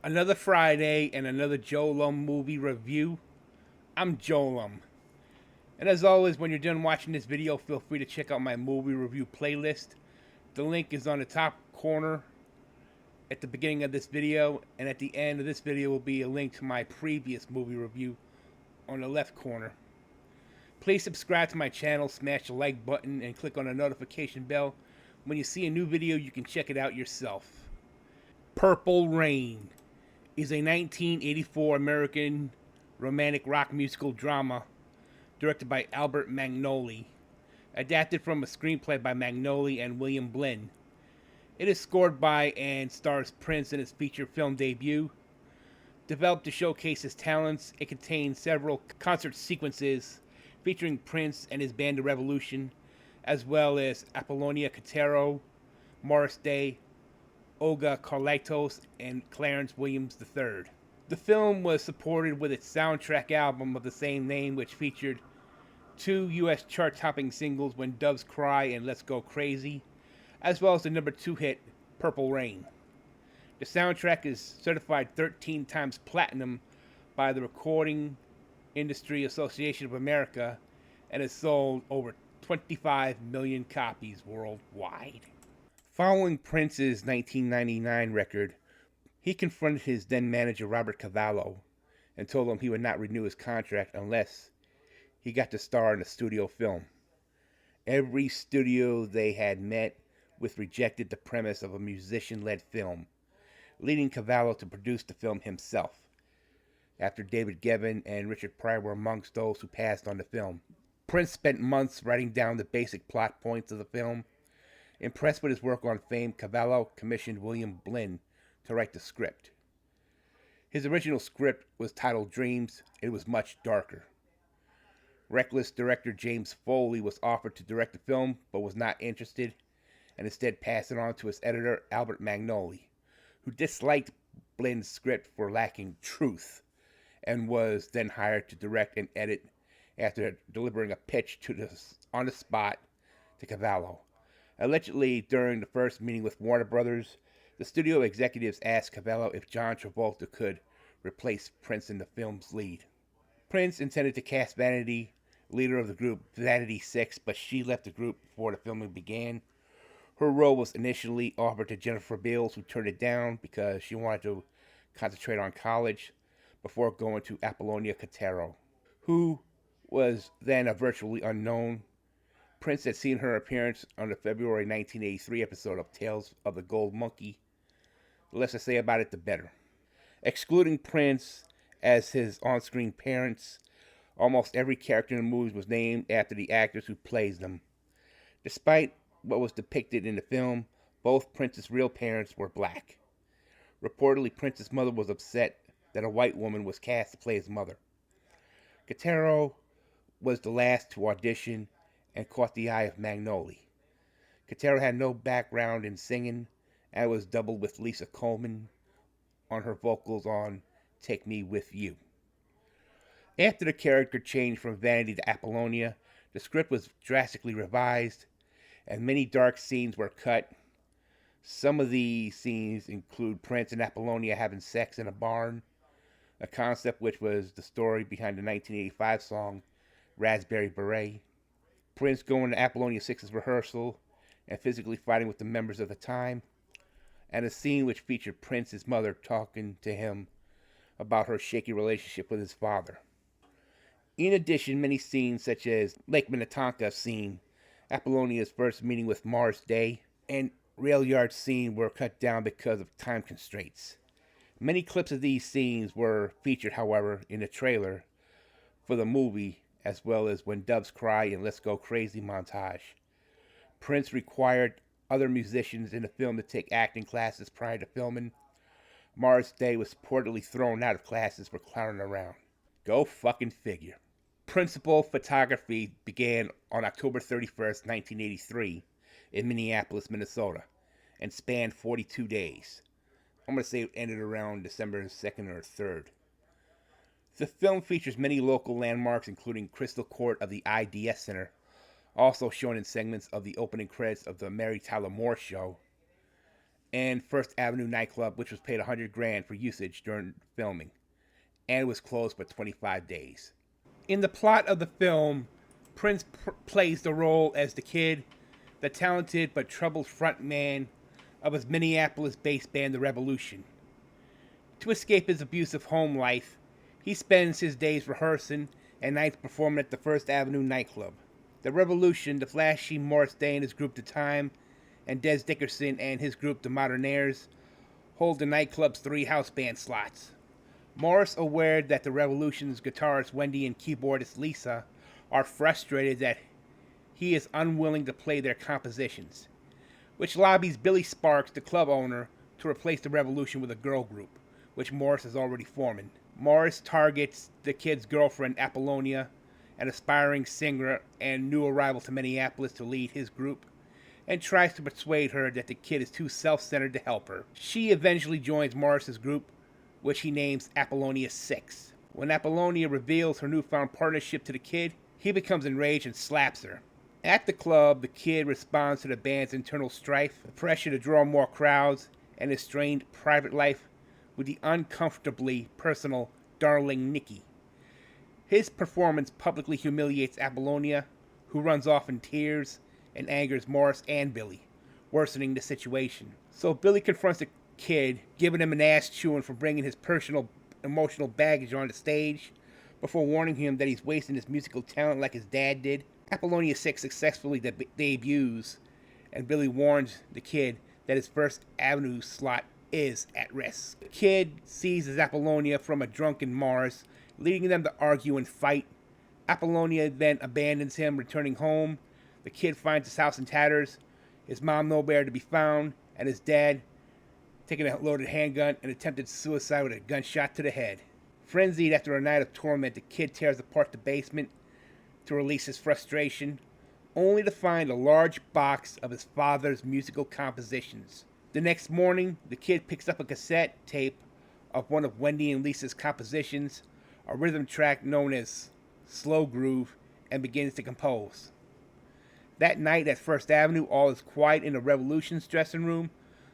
Another Friday and another JoeLumb movie review. I'm JoeLumb. And as always, when you're done watching this video, feel free to check out my movie review playlist. The link is on the top corner at the beginning of this video, and at the end of this video will be a link to my previous movie review on the left corner. Please subscribe to my channel, smash the like button, and click on the notification bell. When you see a new video, you can check it out yourself. Purple Rain is a 1984 American romantic rock musical drama directed by Albert Magnoli, adapted from a screenplay by Magnoli and William Blinn. It is scored by and stars Prince in his feature film debut. Developed to showcase his talents, it contains several concert sequences featuring Prince and his band The Revolution, as well as Apollonia Catero, Morris Day, Olga Carlitos, and Clarence Williams III. The film was supported with its soundtrack album of the same name, which featured two U.S. chart-topping singles, When Doves Cry and Let's Go Crazy, as well as the number 2 hit, Purple Rain. The soundtrack is certified 13 times platinum by the Recording Industry Association of America and has sold over 25 million copies worldwide. Following Prince's 1999 record, he confronted his then manager Robert Cavallo and told him he would not renew his contract unless he got to star in a studio film. Every studio they had met with rejected the premise of a musician-led film, leading Cavallo to produce the film himself, after David Gevin and Richard Pryor were amongst those who passed on the film. Prince spent months writing down the basic plot points of the film. Impressed with his work on fame, Cavallo commissioned William Blinn to write the script. His original script was titled Dreams. It was much darker. Reckless director James Foley was offered to direct the film, but was not interested, and instead passed it on to his editor, Albert Magnoli, who disliked Blinn's script for lacking truth, and was then hired to direct and edit after delivering a pitch on the spot to Cavallo. Allegedly, during the first meeting with Warner Brothers, the studio executives asked Cavallo if John Travolta could replace Prince in the film's lead. Prince intended to cast Vanity, leader of the group Vanity 6, but she left the group before the filming began. Her role was initially offered to Jennifer Beals, who turned it down because she wanted to concentrate on college before going to Apollonia Catero, who was then a virtually unknown. Prince had seen her appearance on the February 1983 episode of Tales of the Gold Monkey. The less I say about it, the better. Excluding Prince as his on-screen parents, almost every character in the movies was named after the actors who plays them. Despite what was depicted in the film, both Prince's real parents were black. Reportedly, Prince's mother was upset that a white woman was cast to play his mother. Catero was the last to audition and caught the eye of Magnoli. Catero had no background in singing and was doubled with Lisa Coleman on her vocals on Take Me With You. After the character changed from Vanity to Apollonia, the script was drastically revised and many dark scenes were cut. Some of these scenes include Prince and Apollonia having sex in a barn, a concept which was the story behind the 1985 song Raspberry Beret. Prince going to Apollonia 6's rehearsal and physically fighting with the members of the time, and a scene which featured Prince's mother talking to him about her shaky relationship with his father. In addition, many scenes such as Lake Minnetonka scene, Apollonia's first meeting with Morris Day, and rail yard scene were cut down because of time constraints. Many clips of these scenes were featured, however, in the trailer for the movie, as well as When Doves Cry and Let's Go Crazy montage. Prince required other musicians in the film to take acting classes prior to filming. Morris Day was reportedly thrown out of classes for clowning around. Go fucking figure. Principal photography began on October 31st, 1983 in Minneapolis, Minnesota, and spanned 42 days. I'm going to say it ended around December 2nd or 3rd. The film features many local landmarks, including Crystal Court of the IDS Center, also shown in segments of the opening credits of the Mary Tyler Moore Show, and First Avenue nightclub, which was paid 100 grand for usage during filming, and was closed for 25 days. In the plot of the film, Prince plays the role as the kid, the talented but troubled frontman of his Minneapolis-based band, The Revolution. To escape his abusive home life, he spends his days rehearsing and nights performing at the First Avenue nightclub. The Revolution, the flashy Morris Day and his group The Time, and Des Dickerson and his group The Modernaires, hold the nightclub's 3 house band slots. Morris, aware that the Revolution's guitarist Wendy and keyboardist Lisa are frustrated that he is unwilling to play their compositions, which lobbies Billy Sparks, the club owner, to replace the Revolution with a girl group, which Morris is already forming. Morris targets the kid's girlfriend, Apollonia, an aspiring singer and new arrival to Minneapolis to lead his group, and tries to persuade her that the kid is too self-centered to help her. She eventually joins Morris's group, which he names Apollonia 6. When Apollonia reveals her newfound partnership to the kid, he becomes enraged and slaps her. At the club, the kid responds to the band's internal strife, the pressure to draw more crowds, and his strained private life with the uncomfortably personal darling Nikki. His performance publicly humiliates Apollonia, who runs off in tears and angers Morris and Billy, worsening the situation. So Billy confronts the kid, giving him an ass chewing for bringing his personal emotional baggage on the stage, before warning him that he's wasting his musical talent like his dad did. Apollonia 6 successfully debuts, and Billy warns the kid that his First Avenue slot is at risk. The kid seizes Apollonia from a drunken Morris, leading them to argue and fight. Apollonia then abandons him, returning home. The kid finds his house in tatters, his mom nowhere to be found, and his dad taking a loaded handgun and attempted suicide with a gunshot to the head. Frenzied after a night of torment, the kid tears apart the basement to release his frustration, only to find a large box of his father's musical compositions. The next morning, the kid picks up a cassette tape of one of Wendy and Lisa's compositions, a rhythm track known as Slow Groove, and begins to compose. That night at First Avenue, all is quiet in the Revolution's dressing room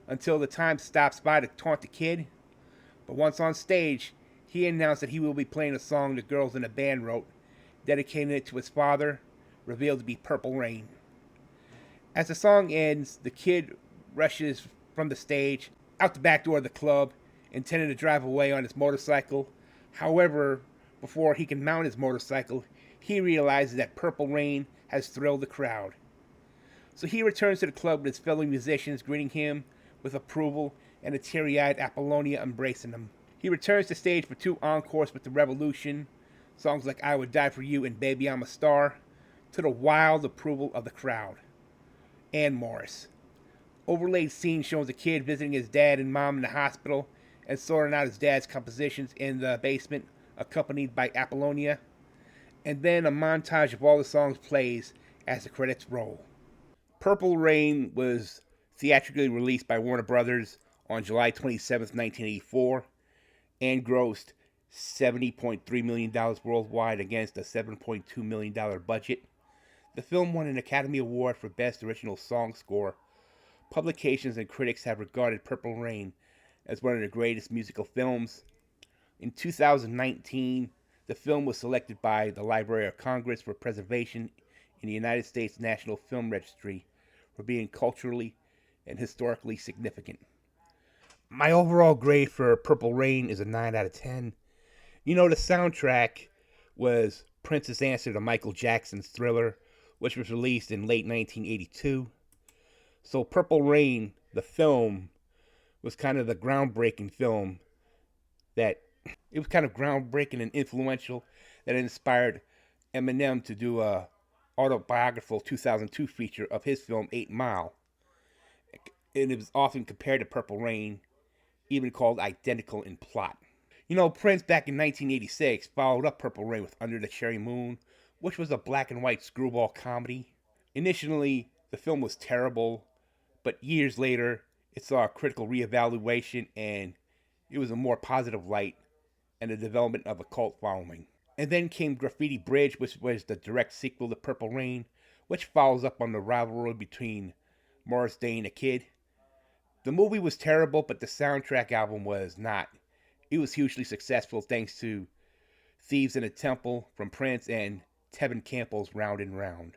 until the Time stops by to taunt the kid. But once on stage, he announced that he will be playing a song the girls in the band wrote, dedicating it to his father, revealed to be Purple Rain. As the song ends, the kid rushes from the stage out the back door of the club, intending to drive away on his motorcycle. However, before he can mount his motorcycle, he realizes that Purple Rain has thrilled the crowd. So he returns to the club with his fellow musicians, greeting him with approval and a teary-eyed Apollonia embracing him. He returns to stage for 2 encores with the Revolution, songs like I Would Die For You and Baby I'm a Star, to the wild approval of the crowd. And Morris. Overlaid scene shows a kid visiting his dad and mom in the hospital and sorting out his dad's compositions in the basement, accompanied by Apollonia. And then a montage of all the songs plays as the credits roll. Purple Rain was theatrically released by Warner Brothers on July 27, 1984, and grossed $70.3 million worldwide against a $7.2 million budget. The film won an Academy Award for Best Original Song Score. Publications and critics have regarded Purple Rain as one of the greatest musical films. In 2019, the film was selected by the Library of Congress for preservation in the United States National Film Registry for being culturally and historically significant. My overall grade for Purple Rain is a 9 out of 10. You know, the soundtrack was Prince's answer to Michael Jackson's Thriller, which was released in late 1982. So Purple Rain, the film, was kind of the groundbreaking film that it was kind of groundbreaking and influential that inspired Eminem to do a autobiographical 2002 feature of his film 8 Mile. And it was often compared to Purple Rain, even called identical in plot. You know, Prince back in 1986 followed up Purple Rain with Under the Cherry Moon, which was a black and white screwball comedy. Initially, the film was terrible, but years later, it saw a critical reevaluation and it was a more positive light and the development of a cult following. And then came Graffiti Bridge, which was the direct sequel to Purple Rain, which follows up on the rivalry between Morris Day and the Kid. The movie was terrible, but the soundtrack album was not. It was hugely successful thanks to Thieves in a Temple from Prince and Tevin Campbell's Round and Round.